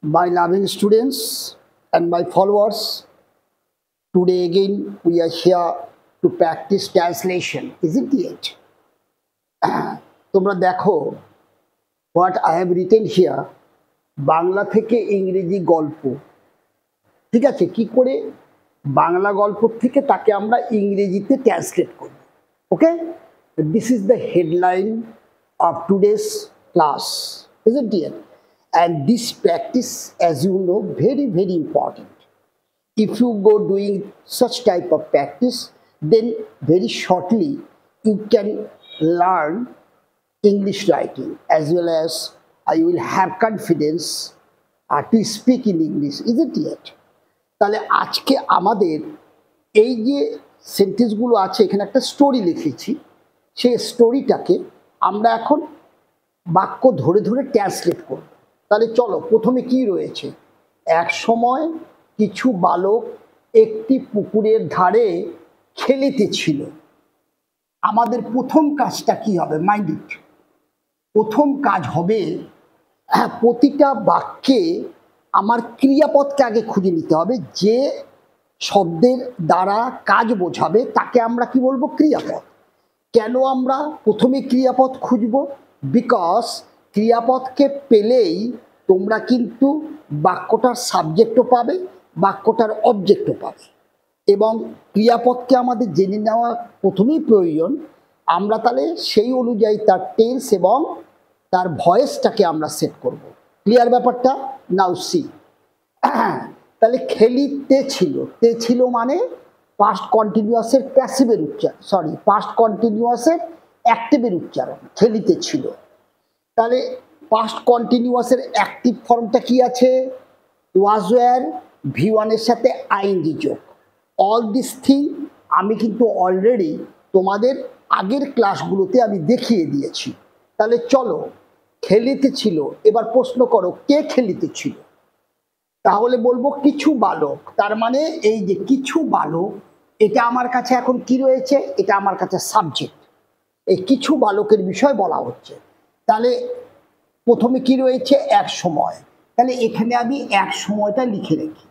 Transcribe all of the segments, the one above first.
My loving students and my followers, today again we are here to practice translation, isn't it? তোমরা দেখো what I have written here, Bangla থেকে ইংরেজি গল্প, ঠিক আছে? কি করে বাংলা গল্প থেকে তাকে আমরা ইংরেজিতে ট্রান্সলেট করব, ওকে? This is the headline of today's class, isn't it? And this practice, as you know, very important. If you go doing such type of practice, then very shortly you can learn English writing, as well as you will have confidence to speak in English, isn't it? তাহলে আজকে আমাদের এই যে সেন্টেন্সগুলো আছে, এখানে একটা story লিখেছি, সেই স্টোরিটাকে আমরা এখন বাক্য ধরে ধরে ট্রান্সলেট করব। তাহলে চলো, প্রথমে কি রয়েছে? এক সময় কিছু বালক একটি পুকুরের ধারে খেলিতেছিল। আমাদের প্রথম কাজটা কি হবে? Mind it. প্রথম কাজ হবে প্রতিটা বাক্যে আমার ক্রিয়াপদকে আগে খুঁজে নিতে হবে। যে শব্দের দ্বারা কাজ বোঝাবে তাকে আমরা কি বলবো? ক্রিয়াপদ। কেন আমরা প্রথমে ক্রিয়াপদ খুঁজব? বিকজ ক্রিয়াপদকে পেলেই তোমরা কিন্তু বাক্যটার সাবজেক্টও পাবে, বাক্যটার অবজেক্টও পাবে। এবং ক্রিয়াপদকে আমাদের জেনে নেওয়া প্রথমেই প্রয়োজন। আমরা তাহলে সেই অনুযায়ী তার টেন্স এবং তার ভয়েসটাকে আমরা সেট করব। ক্লিয়ার ব্যাপারটা? নাও সি। তাহলে খেলিতে ছিল, তে ছিল মানে পাস্ট কন্টিনিউয়াসের প্যাসিভের উচ্চারণ, সরি, পাস্ট কন্টিনিউয়াসের অ্যাক্টিভের উচ্চারণ খেলিতে ছিল। তাহলে পাস্ট কন্টিনিউয়াসের অ্যাক্টিভ ফর্মটা কি আছে? ওয়াজ ওয়্যার, ভি1-এর সাথে আইএনজি যোগ। অল দিস থিং আমি কিন্তু অলরেডি তোমাদের আগের ক্লাসগুলোতে আমি দেখিয়ে দিয়েছি। তাহলে চলো, খেলিতে ছিল। এবার প্রশ্ন করো, কে খেলিতে ছিল? তাহলে বলবো কিছু বালক। তার মানে এই যে কিছু বালক, এটা আমার কাছে এখন কি রয়েছে? এটা আমার কাছে সাবজেক্ট। এই কিছু বালকের বিষয় বলা হচ্ছে। তাহলে প্রথমে কি রয়েছে? এক সময়। তাহলে এখানে আমি এক সময়টা লিখে রাখি,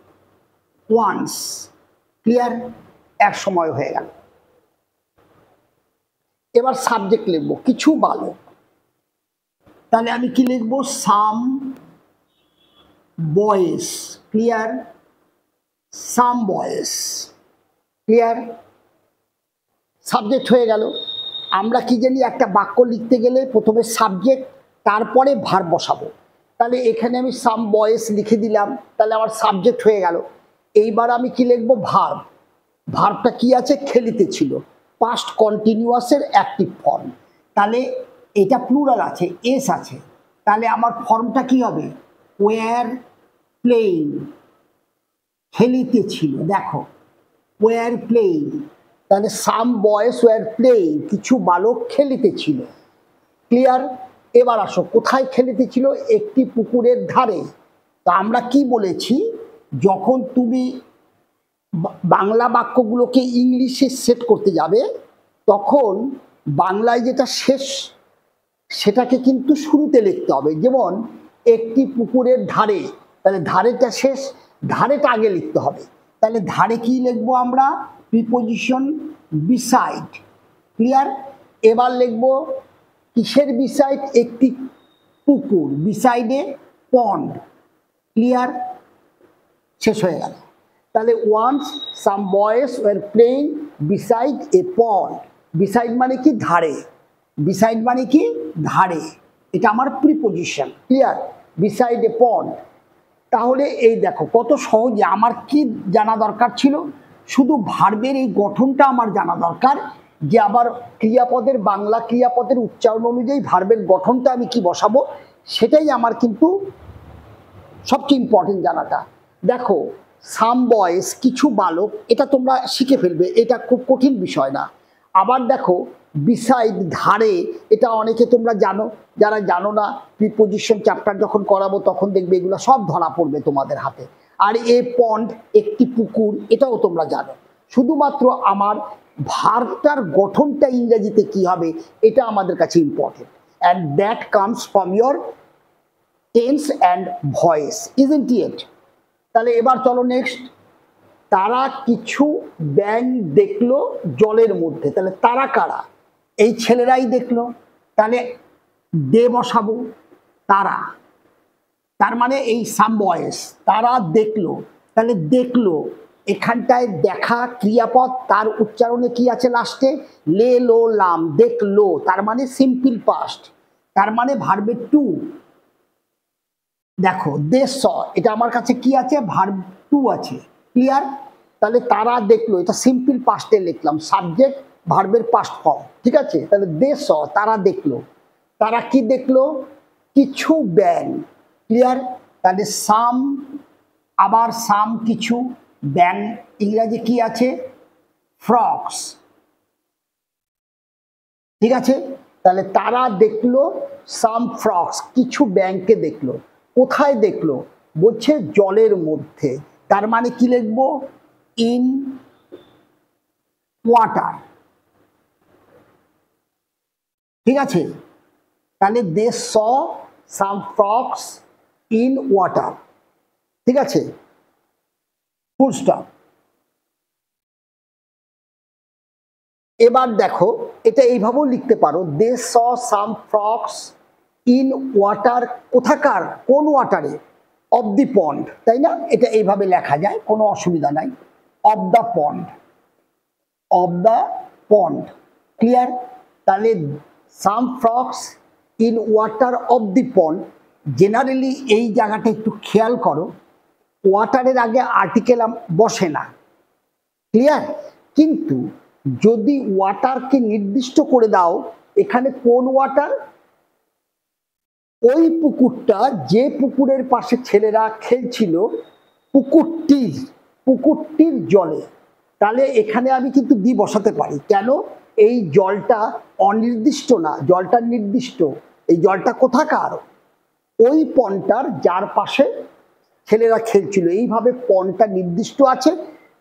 ওয়ান্স। ক্লিয়ার? এক সময় হয়ে গেল। এবার সাবজেক্ট লিখবো কিছু বালক। তাহলে আমি কি লিখবো? সাম বয়েস। ক্লিয়ার? সাম বয়েস। ক্লিয়ার? সাবজেক্ট হয়ে গেল। আমরা কি জানি, একটা বাক্য লিখতে গেলে প্রথমে সাবজেক্ট, তারপরে ভার্ব বসাবো। তাহলে এখানে আমি সাম বয়েস লিখে দিলাম, তাহলে আমার সাবজেক্ট হয়ে গেল। এইবার আমি কি লিখবো? ভার্ব। ভার্বটা কি আছে? খেলিতে ছিল, পাস্ট কন্টিনিউয়াসের অ্যাক্টিভ ফর্ম। তাহলে এটা প্লুরাল আছে, এস আছে। তাহলে আমার ফর্মটা কি হবে? Wire playing. খেলিতে ছিল, দেখো, ওয়্যার প্লেইং। তাহলে সাম বয়েস ওয়্যার প্লেইং, কিছু বালক খেলিতে ছিল। ক্লিয়ার? এবার আসো, কোথায় খেলিতে ছিল? একটি পুকুরের ধারে। তা আমরা কি বলেছি? যখন তুমি বাংলা বাক্যগুলোকে ইংলিশে সেট করতে যাবে, তখন বাংলায় যেটা শেষ সেটাকে কিন্তু শুরুতে লিখতে হবে। যেমন একটি পুকুরের ধারে, তাহলে ধারেটা শেষ, ধারেটা আগে লিখতে হবে। তাহলে ধারে কি লিখবো আমরা? Preposition beside. ক্লিয়ার? এবার লিখবো কিসের বিসাইড? একটি পুকুর, বিসাইডে পন্ড। ক্লিয়ার? শেষ হয়ে গেল। তাহলে once some boys were playing beside a pond. Beside মানে কি? ধারে। বিসাইড মানে কি? ধারে। এটা আমার preposition. Clear? Beside a pond. তাহলে এই দেখো কত সহজে। আমার কি জানা দরকার ছিল? শুধু ভার্বের এই গঠনটা আমার জানা দরকার, যে আবার ক্রিয়াপদের, বাংলা ক্রিয়াপদের উচ্চারণ অনুযায়ী ভার্বের গঠনটা আমি কি বসাবো, সেটাই আমার কিন্তু সবচেয়ে ইম্পর্টেন্ট জানাটা। দেখো, সাম বয়েস, কিছু বালক, এটা তোমরা শিখে ফেলবে, এটা খুব কঠিন বিষয় না। আবার দেখো বিসাইড, ধারে, এটা অনেকে তোমরা জানো। যারা জানো না, প্রিপোজিশন চ্যাপ্টার যখন করাবো তখন দেখবে এগুলো সব ধরা পড়বে তোমাদের হাতে। আর এ পন্ড, একটি পুকুর, এটাও তোমরা জানো। শুধুমাত্র আমার ভার্বটার গঠনটা ইংরেজিতে কি হবে, এটা আমাদের কাছে important. And that comes from your tense and voice, isn't it? তাহলে এবার চলো নেক্সট। তারা কিছু ব্যাঙ দেখলো জলের মধ্যে, তাহলে তারা কারা? এই ছেলেরাই দেখলো, তাহলে দে বসাবো, তারা, তার মানে এই সাম বয়েস, তারা দেখলো, তাহলে দেখলো এখানটায় দেখা ক্রিয়াপদ, তার উচ্চারণে কি আছে লাস্টে? লে লো লাম, দেখলো, তার মানে সিম্পল পাস্ট, তার মানে ভার্বের টু। দেখো দে স, এটা আমার কাছে কি আছে? ভার্ব টু আছে, ক্লিয়ার? তাহলে তারা দেখলো, এটা সিম্পল পাস্টে লিখলাম, সাবজেক্ট ভার্বের পাস্ট ফর্ম, ঠিক আছে? তাহলে দে স, তারা দেখলো, তারা কি দেখলো? কিছু ব্যাঙ, ক্লিয়ার? তাহলে সাম, আবার সাম কিছু, ব্যাঙ ইংরাজি কি আছে? ফ্রক্স, ঠিক আছে? তাহলে তারা দেখলো সাম ফ্রক্স, কিছু ব্যাঙকে দেখলো। কোথায় দেখলো? বলছে জলের মধ্যে, তার মানে কি লিখবো? ইন ওয়াটার, ঠিক আছে? তাহলে দে স সাম ফ্রক্স ইন ওয়াটার, ঠিক আছে? Full stop. এবার দেখো এটা এইভাবেও লিখতে পারো, দে স সাম ফ্রক্স ইন ওয়াটার, কোথাকার? কোন ওয়াটারে? অফ দি পন্ড, তাই না? এটা এইভাবে লেখা যায়, কোনো অসুবিধা নাই। Of the pond, of the pond, clear? তাহলে some frogs in water of the pond, generally এই জায়গাটা একটু খেয়াল করো, ওয়াটারের আগে আর্টিকেল বসে না, ক্লিয়ার? কিন্তু যদি ওয়াটারকে নির্দিষ্ট করে দাও, এখানে কোন ওয়াটার? ওই পুকুরটা, যে পুকুরের পাশে ছেলেরা খেলছিল, পুকুরটির জলে, তাহলে এখানে আমি কিন্তু দি বসাতে পারি। কেন? এই জলটা অনির্দিষ্ট না, জলটা নির্দিষ্ট। এই জলটা কোথাকার? ওই পন্ডটার যার পাশে ছেলেরা খেলছিল, এইভাবে পন্ডটা নির্দিষ্ট আছে,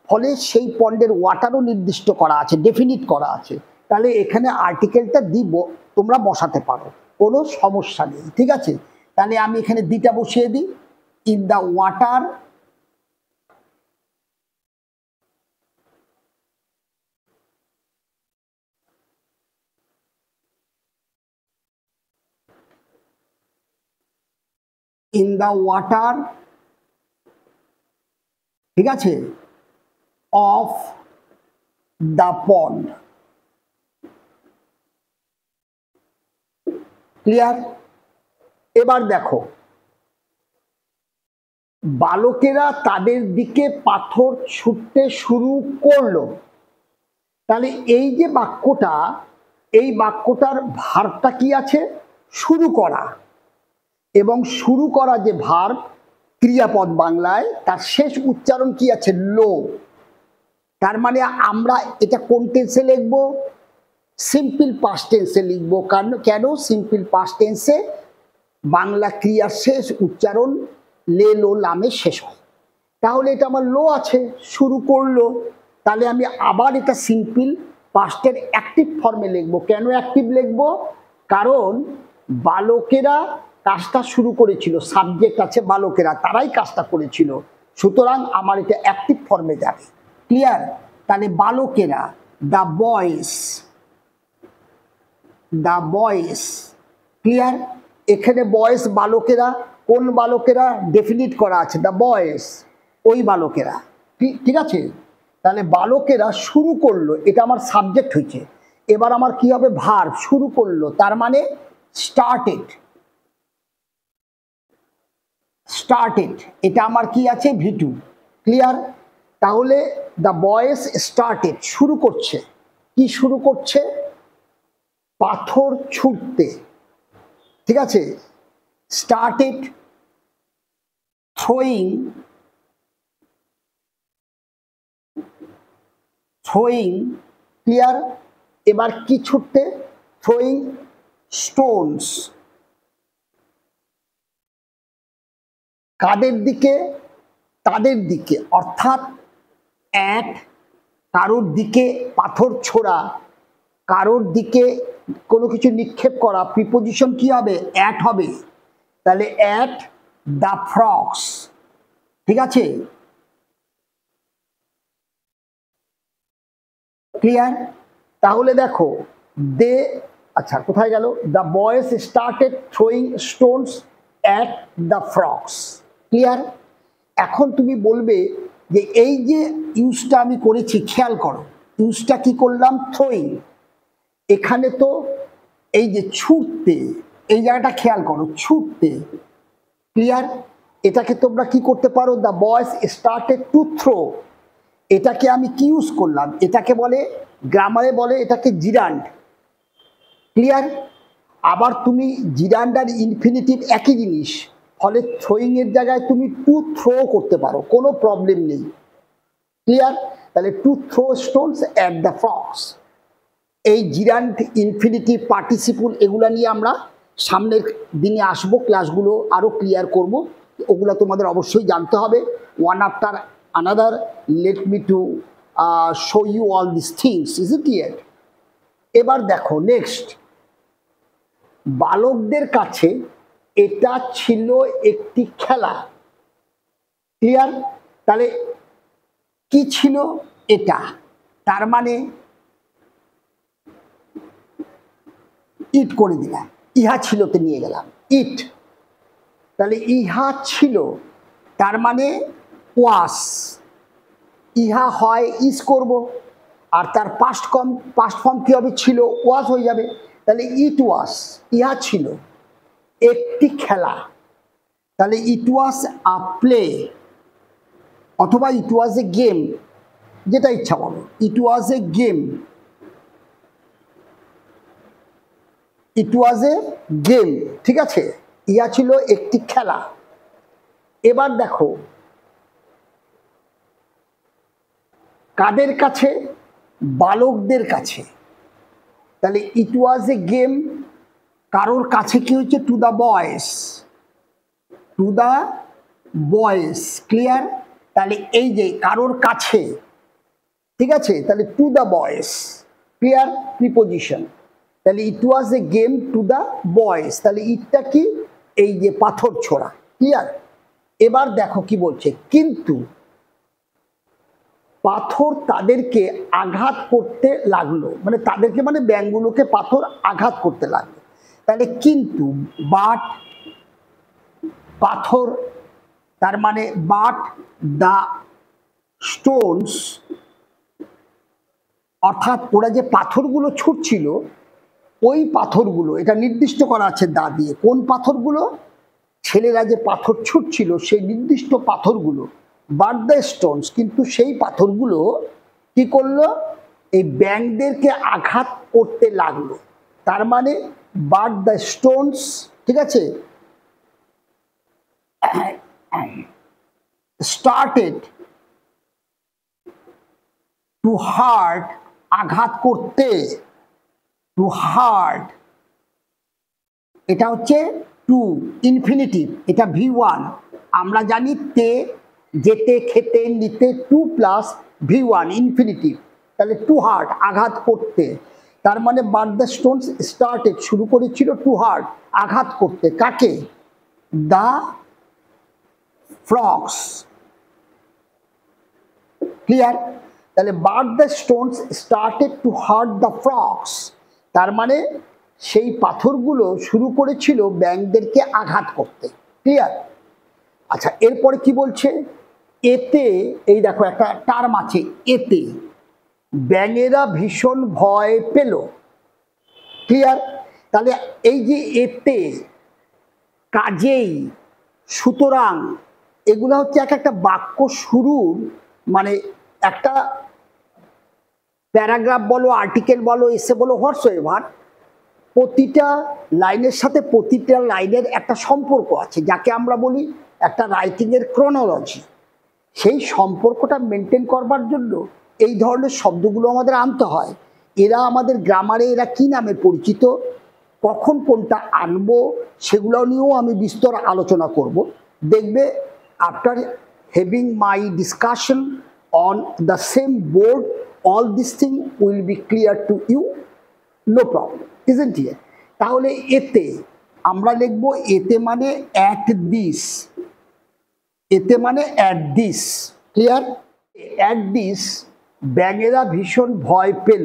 ফলে সেই পন্ডের ওয়াটারও নির্দিষ্ট করা আছে, ডেফিনিট করা আছে। তাহলে এখানে আর্টিকেলটা দিব তোমরা বসাতে পারো, কোনো সমস্যা নেই, ঠিক আছে? তাহলে আমি এখানে দিটা বসিয়ে দিই, in the water, in the water, ঠিক আছে? Of the pond, clear? এবার দেখো, বালকেরা তাদের দিকে পাথর ছুটতে শুরু করলো, তাহলে এই যে বাক্যটা, এই বাক্যটার ভার্বটা কি আছে? শুরু করা, এবং শুরু করা যে ভার্ব ক্রিয়াপদ বাংলায়, তার শেষ উচ্চারণ কি আছে? লো। তার মানে আমরা এটা কোন টেন্সে লিখবো? সিম্পল পাস্ট টেন্সে লিখবো। কারণ কেন? সিম্পল পাস্ট টেন্সে বাংলা ক্রিয়ার শেষ উচ্চারণ লে লো লামে শেষ হয়। তাহলে এটা আমার লো আছে, শুরু করলো, তাহলে আমি আবার এটা সিম্পল পাস্টের অ্যাক্টিভ ফর্মে লিখবো। কেন অ্যাক্টিভ লিখবো? কারণ বালকেরা কাজটা শুরু করেছিল, সাবজেক্ট আছে বালকেরা, তারাই কাজটা করেছিল, সুতরাং আমার এটা অ্যাক্টিভ ফর্মে যাবে, ক্লিয়ার? তাহলে বালকেরা, দ্য বয়েস, দ্য বয়েস, ক্লিয়ার? এখানে বয়েস বালকেরা, কোন বালকেরা? ডেফিনিট করা আছে, দ্য বয়েস, ওই বালকেরা, ঠিক আছে? তাহলে বালকেরা শুরু করলো, এটা আমার সাবজেক্ট হয়েছে। এবার আমার কি হবে? ভার্ব, শুরু করলো, তার মানে স্টার্টেড, স্টার্টেড, এটা আমার কি আছে? ভি2, ক্লিয়ার? তাহলে দ্য বয়েস স্টার্টেড, শুরু করছে, কি শুরু করছে? পাথর ছুটতে, ঠিক আছে? Started throwing, throwing, clear? এবার কি ছুটতে? থ্রোয়িং স্টোনস, কাদের দিকে? তাদের দিকে, অর্থাৎ অ্যাট, কারোর দিকে পাথর ছোড়া, কারোর দিকে কোনো কিছু নিক্ষেপ করা, প্রিপোজিশন কি হবে? অ্যাট হবে। তাহলে অ্যাট দ্য ফ্রগস, ঠিক আছে, ক্লিয়ার? তাহলে দেখো দে, আচ্ছা কোথায় গেল, the boys started throwing Stones at the frogs, clear? এখন তুমি বলবে যে এই যে ইউজটা আমি করেছি, খেয়াল করো ইউজটা কি করলাম, থ্রোয়িং, এখানে তো এই যে ছুটতে, এই জায়গাটা খেয়াল করো, ছুটতে, ক্লিয়ার? এটাকে তোমরা কি করতে পারো, the boys started to throw, এটাকে আমি কি ইউজ করলাম, এটাকে বলে গ্রামারে বলে এটাকে জিরান্ড, ক্লিয়ার? আবার তুমি জিরান্ড আর ইনফিনিটিভ একই জিনিস, ফলে থ্রোয়িং এর জায়গায় তুমি টু থ্রো করতে পারো, কোনো প্রবলেম নেই, ক্লিয়ার? তাহলে to throw stones at the frogs, এই জিরান্ড ইনফিনিটিভ পার্টিসিপল এগুলা নিয়ে আমরা সামনের দিনে আসবো, ক্লাসগুলো আরো ক্লিয়ার করব, ওগুলা তোমাদের অবশ্যই জানতে হবে। One after another let me to show you all this things, is it clear? এবার দেখো নেক্সট, বালকদের কাছে এটা ছিল একটি খেলা, ক্লিয়ার? তাহলে কি ছিল এটা, তার মানে ইট করে দিলাম, ইহা ছিলতে নিয়ে গেলাম ইট, তাহলে ইহা ছিল, তার মানে ওয়াস, ইহা হয় ইজ করব, আর তার পাস্ট ফর্ম কি হবে, ছিল, ওয়াস হয়ে যাবে, তাহলে ইট ওয়াস, ইহা ছিল একটি খেলা, তাহলে ইট ওয়াজ আ প্লে, অথবা ইট ওয়াজ এ গেম, যেটা ইচ্ছা বলো, ইট ওয়াজ এ গেম, ইট ওয়াজ এ গেম, ঠিক আছে, ইহা ছিল একটি খেলা। এবার দেখো কাদের কাছে, বালকদের কাছে, তাহলে ইট ওয়াজ এ গেম কারোর কাছে কি হচ্ছে, to the boys, to the boys, clear? তাহলে এই যে কারোর কাছে, ঠিক আছে, তাহলে to the boys, clear, preposition, তাহলে ইট ওয়াজ এ গেম টু দ্য বয়েজ, তাহলে ইটটা কি, এই যে পাথর ছোড়া, ক্লিয়ার? এবার দেখো কি বলছে, কিন্তু পাথর তাদেরকে আঘাত করতে লাগলো, মানে তাদেরকে মানে ব্যাঙগুলোকে পাথর আঘাত করতে লাগলো, তাহলে কিন্তু বাট, পাথর, তার মানে বাট দ্য স্টোনস, অর্থাৎ ওরা যে পাথরগুলো ছুটছিল, ওই পাথরগুলো, এটা নির্দিষ্ট করা আছে দা দিয়ে, কোন পাথরগুলো, ছেলেরা যে পাথর ছুটছিল সেই নির্দিষ্ট পাথরগুলো, বাট দ্য স্টোনস, কিন্তু সেই পাথরগুলো কি করলো, এই ব্যাঙদেরকে আঘাত করতে লাগলো, তার মানে বাট দ্য স্টোনস, ঠিক আছে, স্টার্টেড টু হার্ট, আঘাত করতে, টু হার্ট, এটা হচ্ছে টু ইনফিনিটিভ, এটা V1, আমরা জানি তে, যেতে, খেতে, নিতে, টু প্লাস V1 ইনফিনিটিভ, তাহলে টু হার্ট, আঘাত করতে, তার মানে বাট দ্য স্টোনস স্টার্টেড, শুরু করেছিল টু হার্ট, আঘাত করতে, কাকে, দ্য ফ্রগস, ক্লিয়ার? তাহলে but the Stones started to heart the frogs, তার মানে সেই পাথরগুলো শুরু করেছিল ব্যাঙদেরকে আঘাত করতে, ক্লিয়ার? আচ্ছা এরপরে কি বলছে, এতে, এই দেখো একটা টার্ম আছে এতে, ব্যাঙেরা ভীষণ ভয় পেল, ক্লিয়ার? তাহলে এই যে এতে, কাজেই, সুতরাং, এগুলো হচ্ছে এক একটা বাক্য শুরুর, মানে একটা প্যারাগ্রাফ বলো, আর্টিকেল বলো, এসে বলো, হোয়াটসএভার, প্রতিটা লাইনের সাথে প্রতিটা লাইনের একটা সম্পর্ক আছে, যাকে আমরা বলি একটা রাইটিংয়ের ক্রোনোলজি, সেই সম্পর্কটা মেনটেন করবার জন্য এই ধরনের শব্দগুলো আমাদের আনতে হয়। এরা আমাদের গ্রামারে এরা কি নামে পরিচিত, কখন কোনটা আনবো সেগুলো নিয়েও আমি বিস্তর আলোচনা করব। দেখবে after having my discussion on the same board, all this thing will be clear to you, no problem, isn't it? তাহলে এতে আমরা লিখব এতে মানে অ্যাট দিস, এতে মানে at this. Clear? At this ব্যাঙেরা ভীষণ ভয় পেল।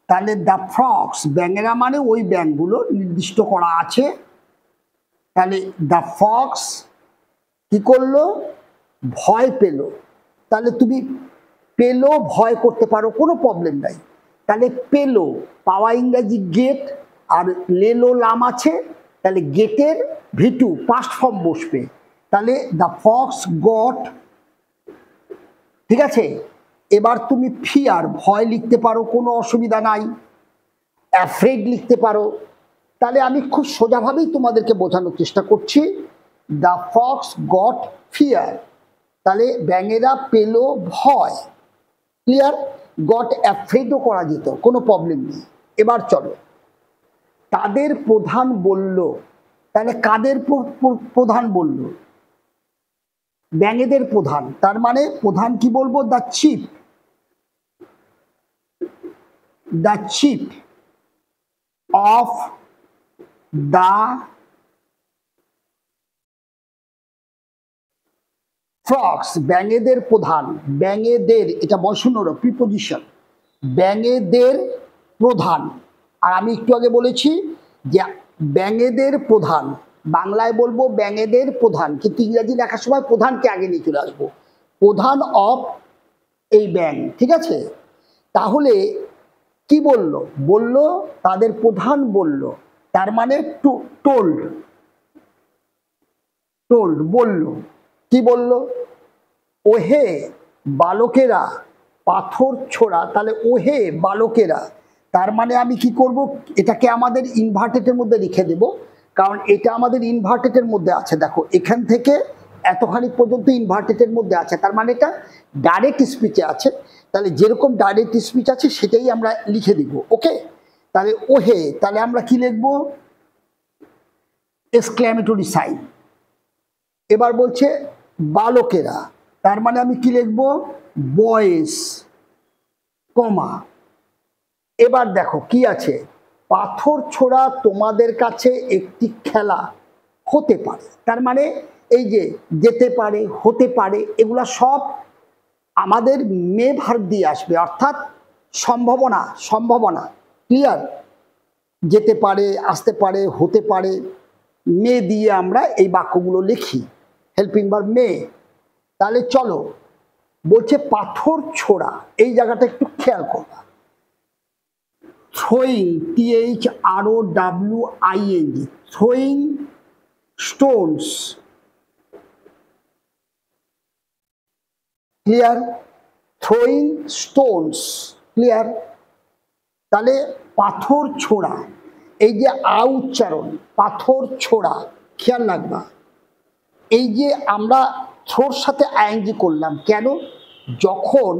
তাহলে দ্য ফ্রগস, ব্যাঙেরা মানে ওই ব্যাঙগুলো নির্দিষ্ট করা আছে। তাহলে দ্য ফ্রগস কি করলো? ভয় পেল। তাহলে তুমি পেলো ভয় করতে পারো, কোনো প্রবলেম নাই। তাহলে পেলো পাওয়া ইংরাজি গেট, আর লেলো লাম আছে, তাহলে গেটের ভিটু পাস্ট ফর্ম বসবে। তাহলে দ্য ফক্স গট, ঠিক আছে। এবার তুমি ফিয়ার ভয় লিখতে পারো, কোনো অসুবিধা নাই। অ্যাফ্রেড লিখতে পারো। তাহলে আমি খুব সোজাভাবেই তোমাদেরকে বোঝানোর চেষ্টা করছি। দ্য ফক্স গট ফিয়ার, তাহলে ব্যাঙেরা পেল ভয়। ক্লিয়ার? গট অ্যাফ্রেডও করা যেত, কোনো প্রবলেম নেই। এবার চলো, তাদের প্রধান বলল। তাহলে কাদের প্রধান বলল? ব্যাঙেদের প্রধান। তার মানে প্রধান কি বলবো? The chief, the chief of the frogs, ব্যাঙেদের প্রধান। ব্যাঙেদের, এটা বসুনর প্রিপোজিশন, ব্যাঙেদের প্রধান। আর আমি একটু আগে বলেছি যে ব্যাঙেদের প্রধান, বাংলায় বলবো ব্যাঙেদের প্রধান, কিন্তু ইংরাজি লেখার সময় প্রধানকে আগে নিয়ে চলে আসবো। প্রধান অফ এই ব্যাঙ, ঠিক আছে। তাহলে কি বলল? বলল তাদের প্রধান বলল, তার মানে টোল্ড, টোল্ড বলল। কি বলল? ওহে বালকেরা পাথর ছোড়া। তাহলে ওহে বালকেরা, তার মানে আমি কি করব? এটাকে আমাদের ইনভার্টেডের মধ্যে লিখে দেব, কারণ এটা আমাদের ইনভার্টেডের মধ্যে আছে। দেখো এখান থেকে এতখানি পর্যন্ত ইনভার্টেডের মধ্যে আছে, তার মানে এটা ডাইরেক্ট স্পিচে আছে। তাহলে যেরকম ডাইরেক্ট স্পিচ আছে সেটাই আমরা লিখে দিব। ওকে, তাহলে ওহে, তাহলে আমরা কি লিখবো? Exclamatory sign. এবার বলছে বালকেরা, তার মানে আমি কি লিখব? বয়েস, কমা। এবার দেখো কি আছে? পাথর ছোড়া তোমাদের কাছে একটি খেলা হতে পারে। তার মানে এই যে যেতে পারে, হতে পারে, এগুলা সব আমাদের মে ভার্ব দিয়ে আসবে, অর্থাৎ সম্ভাবনা, সম্ভাবনা। ক্লিয়ার? যেতে পারে, আসতে পারে, হতে পারে, মে দিয়ে আমরা এই বাক্যগুলো লিখি, হেল্পিং ভার্ব মে। তাহলে চলো, বলছে পাথর ছোড়া, এই জায়গাটা একটু খেয়াল করবা। Throwing, THROWING, throwing Stones. Clear? Throwing Stones. Clear? তাহলে পাথর ছোড়া, এই যে উচ্চারণ, পাথর ছোড়া, খেয়াল রাখবা। এই যে আমরা থ্রোর সাথে আইএনজি করলাম কেন? যখন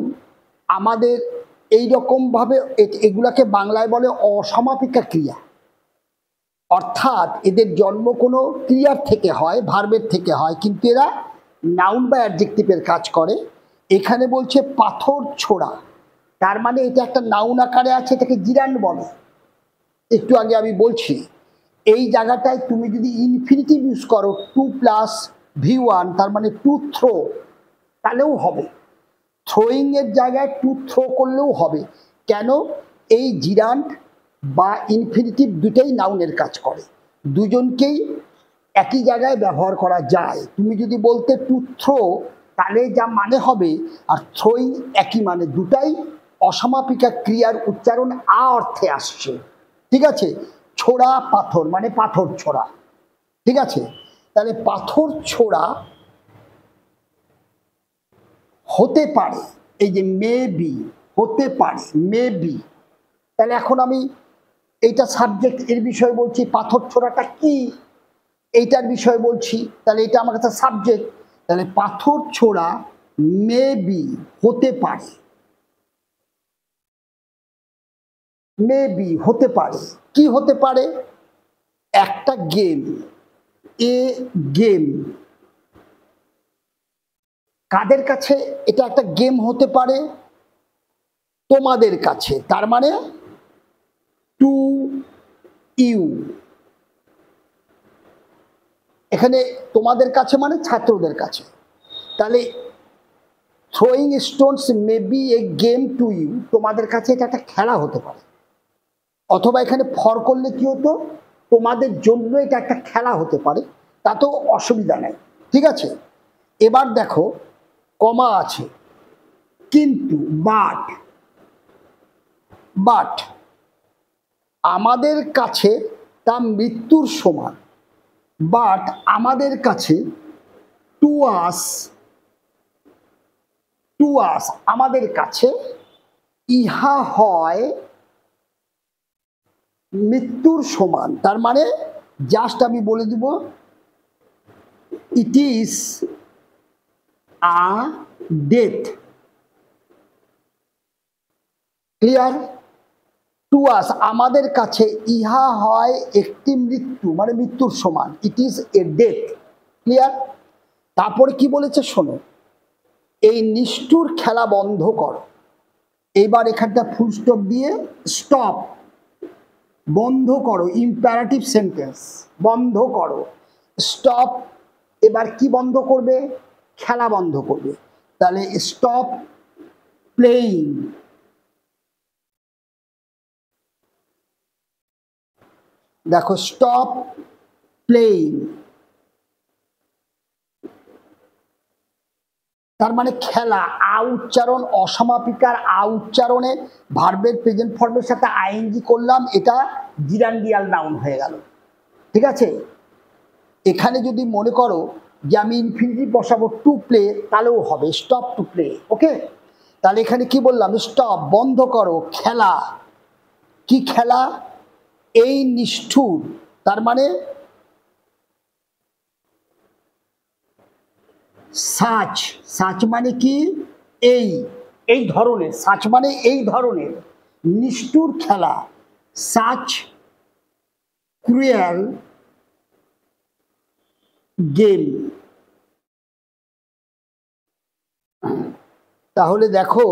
আমাদের এই রকমভাবে, এগুলাকে বাংলায় বলে অসমাপিকা ক্রিয়া, অর্থাৎ এদের জন্ম কোনো ক্রিয়ার থেকে হয়, ভার্বের থেকে হয়, কিন্তু এরা নাউন বা অ্যাডজেক্টিভের কাজ করে। এখানে বলছে পাথর ছোড়া, তার মানে এটা একটা নাউন আকারে আছে, এটাকে জিরান্ড বলে। একটু আগে আমি বলছি, এই জায়গাটায় তুমি যদি ইনফিনিটিভ ইউজ করো, 2 + V1, তার মানে টু থ্রো, তাহলেও হবে। থ্রোয়িং এর জায়গায় টু থ্রো করলেও হবে। কেন? এই জিরান্ড বা ইনফিনিটিভ দুটেই নাউনের কাজ করে, দুজনকেই একই জায়গায় ব্যবহার করা যায়। তুমি যদি বলতে টু থ্রো, তাহলে যা মানে হবে, আর থ্রোয়িং একই মানে, দুটাই অসমাপিকা ক্রিয়ার উচ্চারণ অর্থে আসছে। ঠিক আছে? ছোড়া পাথর মানে পাথর ছোড়া। ঠিক আছে? তাহলে পাথর ছোড়া হতে পারে, এই যে মে বি, হতে পারে, মে বি। তাহলে এখন আমি এইটা সাবজেক্ট, এর বিষয়ে বলছি, পাথর ছোড়াটা কি এইটার বিষয়ে বলছি, তাহলে এটা আমার কাছে সাবজেক্ট। তাহলে পাথর ছোড়া মে বি, হতে পারে, মে বি হতে পারে। কি হতে পারে? একটা গেম, এ গেম। কাদের কাছে এটা একটা গেম হতে পারে? তোমাদের কাছে, তার মানে টু ইউ। এখানে তোমাদের কাছে মানে ছাত্রদের কাছে। তাহলে throwing stones may be a game to you, তোমাদের কাছে এটা একটা খেলা হতে পারে। অথবা এখানে ফর করলে কি হতো, তোমাদের জন্য এটা একটা খেলা হতে পারে, তাতেও অসুবিধা নেই, ঠিক আছে। এবার দেখো কমা আছে, কিন্তু বাট আমাদের কাছে তা মৃত্যুর সমান, বাট আমাদের কাছে টু আস আমাদের কাছে ইহা হয় মৃত্যুর সমান। তার মানে জাস্ট আমি বলে দিব it is a death. Clear? To us আমাদের কাছে ইহা হয় একটি মৃত্যু, মানে মৃত্যুর সমান, it is a death. Clear? তারপরে কি বলেছে শোনো, এই নিষ্ঠুর খেলা বন্ধ করো। এইবার এখানটা ফুল স্টপ দিয়ে স্টপ, বন্ধ করো, ইম্পারেটিভ সেন্টেন্স, বন্ধ করো, স্টপ। এবার কি বন্ধ করবে? খেলা বন্ধ করবে। তাহলে স্টপ প্লেইং, দেখো স্টপ প্লেইং, তার মানে খেলা। আ উচ্চারণ অসমাপিকার আ উচ্চারণে ভার্বের প্রেজেন্ট ফর্মের সাথে আইএনজি করলাম, এটা জিরান্ডিয়াল নাউন হয়ে গেল, ঠিক আছে। এখানে যদি মনে করো যে আমি ইনফিনিটিভ বসাবো টু প্লে, তাহলেও হবে, স্টপ টু প্লে। ওকে, তাহলে এখানে কি বললাম? স্টপ, বন্ধ করো, খেলা। কি খেলা? এই নিষ্ঠুর, তার মানে সাচ মানে কি? এই ধরনের, সাচ মানে এই ধরনের, নিষ্ঠুর খেলা, সাচ ক্রুয়েল গেম। তাহলে দেখো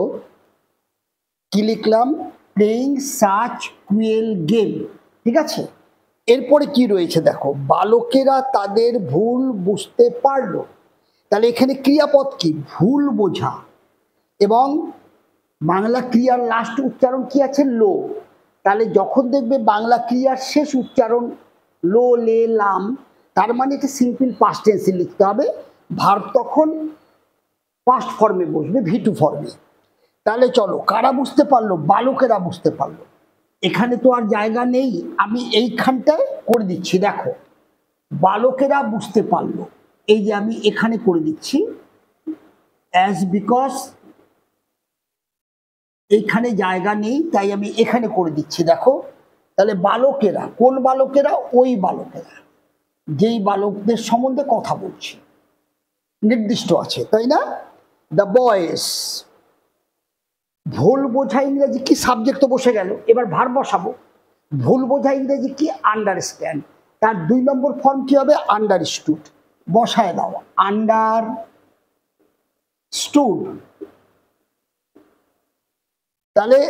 কি লিখলাম, প্লেইং সাচ ক্রুয়েল গেম, ঠিক আছে। এরপরে কি রয়েছে দেখো, বালকেরা তাদের ভুল বুঝতে পারলো। তাহলে এখানে ক্রিয়াপদ কি? ভুল বোঝা। এবং বাংলা ক্রিয়ার লাস্ট উচ্চারণ কি আছে? লো। তাহলে যখন দেখবে বাংলা ক্রিয়ার শেষ উচ্চারণ লো, লে, লাম, তার মানে এটা সিম্পল পাস্ট টেন্সে লিখতে হবে, ভার্ব তখন পাস্ট ফর্মে বসবে, ভি2 ফর্মে। তাহলে চলো, কারা বুঝতে পারলো? বালকেরা বুঝতে পারলো। এখানে তো আর জায়গা নেই, আমি এইখানটায় করে দিচ্ছি, দেখো বালকেরা বুঝতে পারলো, এই যে আমি এখানে করে দিচ্ছি, অ্যাজ বিকজ এইখানে জায়গা নেই তাই আমি এখানে করে দিচ্ছি, দেখো। তাহলে বালকেরা, কোন বালকেরা? ওই বালকেরা, যেই বালকদের সম্বন্ধে কথা বলছি, নির্দিষ্ট আছে, তাই না? দ্য বয়েস। ভুল বোঝা ইংরেজি কি? সাবজেক্ট তো বসে গেল, এবার ভার্ব বসাবো। ভুল বোঝা ইংরেজি কি? আন্ডারস্ট্যান্ড। তার 2 নম্বর ফর্ম কি হবে? আন্ডারস্টুড। বসায় দাও, আন্ডারস্টুড। তাহলে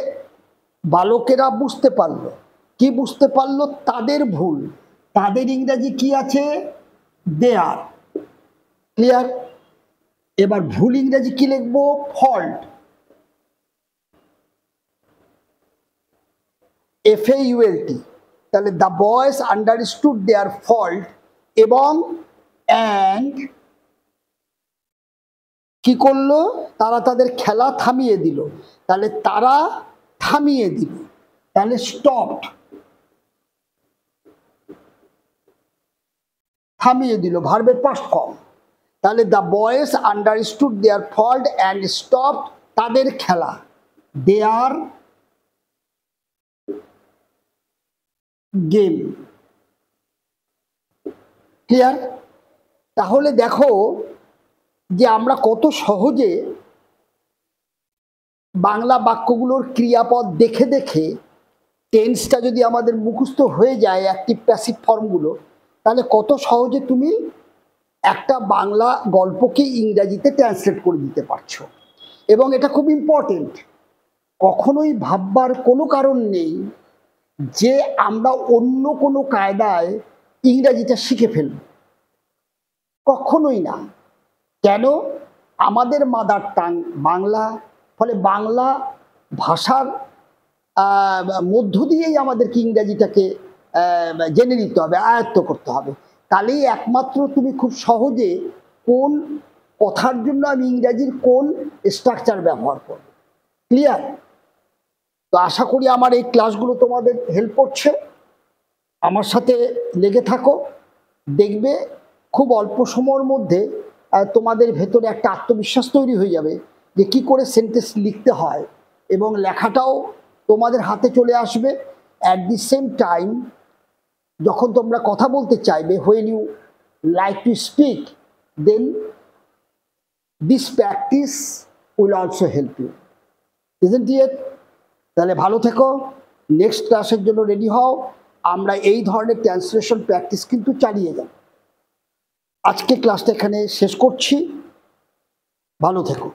বালকেরা বুঝতে পারলো, কি বুঝতে পারলো? তাদের ভুল। তাদের ইংরেজি কি আছে? দেয়ার। ক্লিয়ার? এবার ভুল ইংরেজি কি লিখবো? Fault, FAULT। তাহলে the boys understood their fault, এবং অ্যান্ড কি করলো? তারা তাদের খেলা থামিয়ে দিল। তাহলে তারা থামিয়ে দিল, তাহলে স্টপড, থামিয়ে দিল, ভার্বের পাস্ট ফর্ম। তাহলে the boys understood their fault and stopped, তাদের খেলা, দেয়ার গেম। ক্লিয়ার? তাহলে দেখো যে আমরা কত সহজে বাংলা বাক্যগুলোর ক্রিয়াপদ দেখে দেখে, টেন্সটা যদি আমাদের মুখস্থ হয়ে যায় অ্যাক্টিভ প্যাসিভ ফর্মগুলো, তাহলে কত সহজে তুমি একটা বাংলা গল্পকে ইংরাজিতে ট্রান্সলেট করে দিতে পারছো। এবং এটা খুব ইম্পর্টেন্ট, কখনোই ভাববার কোনো কারণ নেই যে আমরা অন্য কোনো কায়দায় ইংরাজিটা শিখে ফেলব। কখনোই না। কেন? আমাদের মাদার টাং বাংলা, ফলে বাংলা ভাষার মধ্য দিয়েই আমাদেরকে ইংরাজিটাকে জেনে নিতে হবে, আয়ত্ত করতে হবে। তাহলেই একমাত্র তুমি খুব সহজে কোন কথার জন্য আমি ইংরাজির কোন স্ট্রাকচার ব্যবহার করব। ক্লিয়ার? তো আশা করি আমার এই ক্লাসগুলো তোমাদের হেল্প করছে। আমার সাথে লেগে থাকো, দেখবে খুব অল্প সময়ের মধ্যে তোমাদের ভেতরে একটা আত্মবিশ্বাস তৈরি হয়ে যাবে যে কি করে সেন্টেন্স লিখতে হয়, এবং লেখাটাও তোমাদের হাতে চলে আসবে। অ্যাট দি সেম টাইম যখন তোমরা কথা বলতে চাইবে, when you like to speak, then this practice will also help you, isn't it? তাহলে ভালো থেকো, নেক্সট ক্লাসের জন্য রেডি হও। আমরা এই ধরনের ট্রান্সলেশন প্র্যাকটিস কিন্তু চালিয়ে যাব। আজকে ক্লাসটা এখানে শেষ করছি, ভালো থেকো।